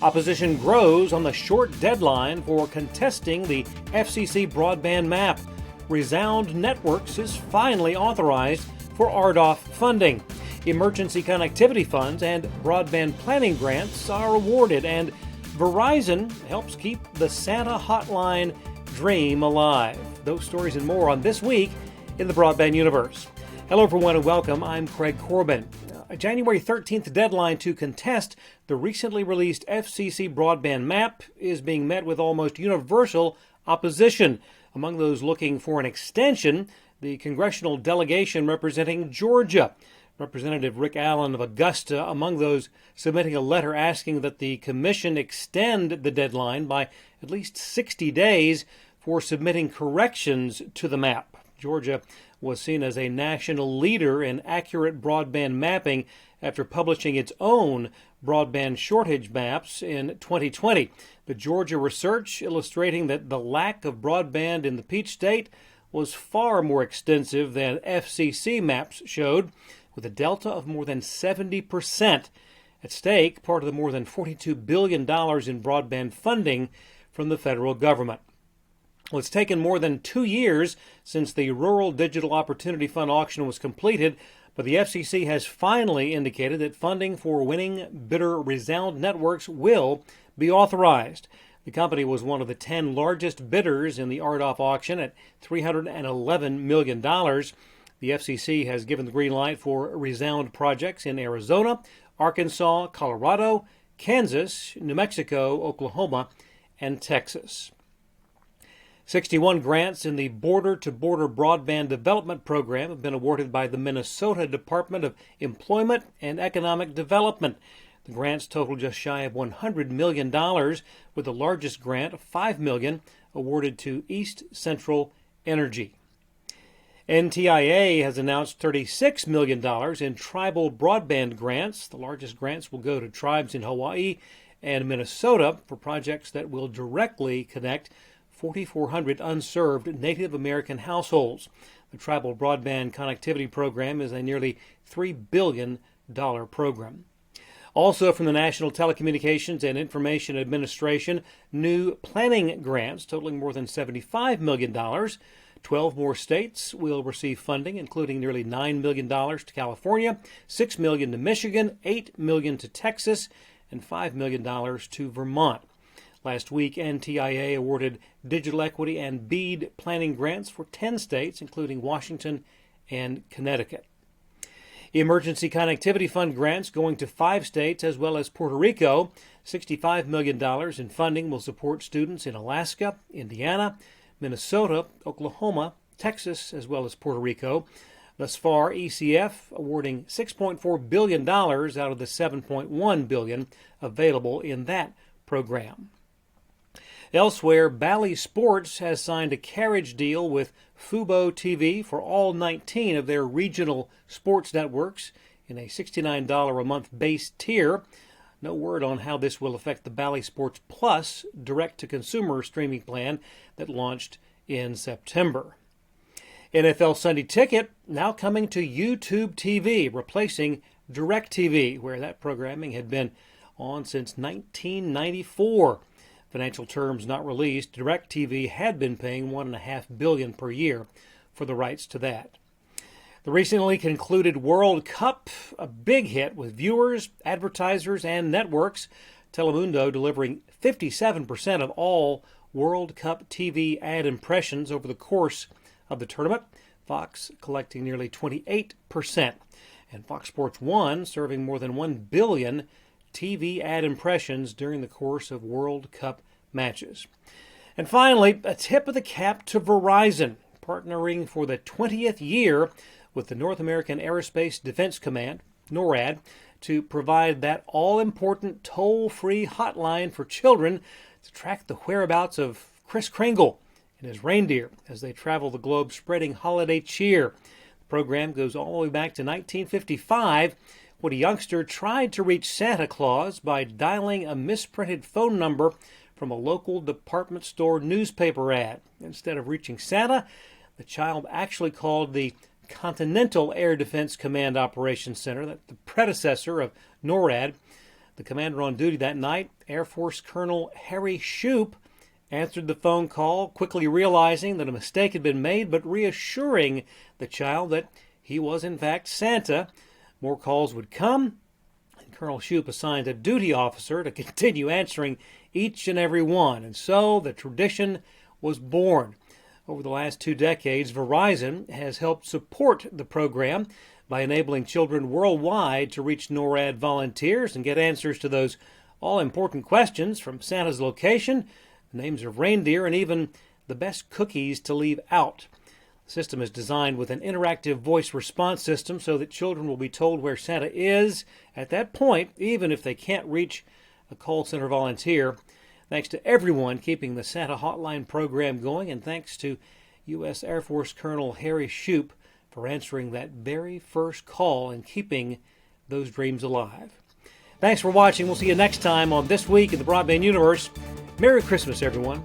Opposition grows on the short deadline for contesting the FCC broadband map. Resound Networks is finally authorized for RDOF funding. Emergency connectivity funds and broadband planning grants are awarded, and Verizon helps keep the Santa hotline dream alive. Those stories and more on This Week in the Broadband Universe. Hello everyone and welcome. I'm Craig Corbin. A January 13th deadline to contest the recently released FCC broadband map is being met with almost universal opposition. Among those looking for an extension, the congressional delegation representing Georgia. Representative Rick Allen of Augusta among those submitting a letter asking that the commission extend the deadline by at least 60 days for submitting corrections to the map. Georgia was seen as a national leader in accurate broadband mapping after publishing its own broadband shortage maps in 2020. The Georgia research illustrating that the lack of broadband in the Peach State was far more extensive than FCC maps showed, with a delta of more than 70%. At stake, part of the more than $42 billion in broadband funding from the federal government. Well, it's taken more than 2 years since the Rural Digital Opportunity Fund auction was completed, but the FCC has finally indicated that funding for winning bidder Resound Networks will be authorized. The company was one of the 10 largest bidders in the RDOF auction at $311 million. The FCC has given the green light for Resound projects in Arizona, Arkansas, Colorado, Kansas, New Mexico, Oklahoma, and Texas. 61 grants in the Border-to-Border Broadband Development Program have been awarded by the Minnesota Department of Employment and Economic Development. The grants total just shy of $100 million, with the largest grant, $5 million, awarded to East Central Energy. NTIA has announced $36 million in tribal broadband grants. The largest grants will go to tribes in Hawaii and Minnesota for projects that will directly connect 4,400 unserved Native American households. The Tribal Broadband Connectivity Program is a nearly $3 billion program. Also from the National Telecommunications and Information Administration, new planning grants totaling more than $75 million. 12 more states will receive funding, including nearly $9 million to California, $6 million to Michigan, $8 million to Texas, and $5 million to Vermont. Last week, NTIA awarded digital equity and BEAD planning grants for 10 states, including Washington and Connecticut. Emergency Connectivity Fund grants going to 5 states as well as Puerto Rico. $65 million in funding will support students in Alaska, Indiana, Minnesota, Oklahoma, Texas, as well as Puerto Rico. Thus far, ECF awarding $6.4 billion out of the $7.1 billion available in that program. Elsewhere, Bally Sports has signed a carriage deal with Fubo TV for all 19 of their regional sports networks in a $69 a month base tier. No word on how this will affect the Bally Sports Plus direct-to-consumer streaming plan that launched in September. NFL Sunday Ticket now coming to YouTube TV, replacing DirecTV, where that programming had been on since 1994. Financial terms not released, DirecTV had been paying $1.5 billion per year for the rights to that. The recently concluded World Cup, a big hit with viewers, advertisers, and networks. Telemundo delivering 57% of all World Cup TV ad impressions over the course of the tournament. Fox collecting nearly 28%. And Fox Sports 1 serving more than 1 billion TV ad impressions during the course of World Cup matches. And finally, a tip of the cap to Verizon, partnering for the 20th year with the North American Aerospace Defense Command, NORAD, to provide that all-important toll-free hotline for children to track the whereabouts of Kris Kringle and his reindeer as they travel the globe spreading holiday cheer. The program goes all the way back to 1955, when a youngster tried to reach Santa Claus by dialing a misprinted phone number from a local department store newspaper ad. Instead of reaching Santa, the child actually called the Continental Air Defense Command Operations Center, the predecessor of NORAD. The commander on duty that night, Air Force Colonel Harry Shoup, answered the phone call, quickly realizing that a mistake had been made, but reassuring the child that he was in fact Santa. More calls would come, and Colonel Shoup assigned a duty officer to continue answering each and every one. And so the tradition was born. Over the last 2 decades, Verizon has helped support the program by enabling children worldwide to reach NORAD volunteers and get answers to those all-important questions, from Santa's location, the names of reindeer, and even the best cookies to leave out. The system is designed with an interactive voice response system so that children will be told where Santa is at that point, even if they can't reach a call center volunteer. Thanks to everyone keeping the Santa Hotline program going, and thanks to U.S. Air Force Colonel Harry Shoup for answering that very first call and keeping those dreams alive. Thanks for watching. We'll see you next time on This Week in the Broadband Universe. Merry Christmas, everyone.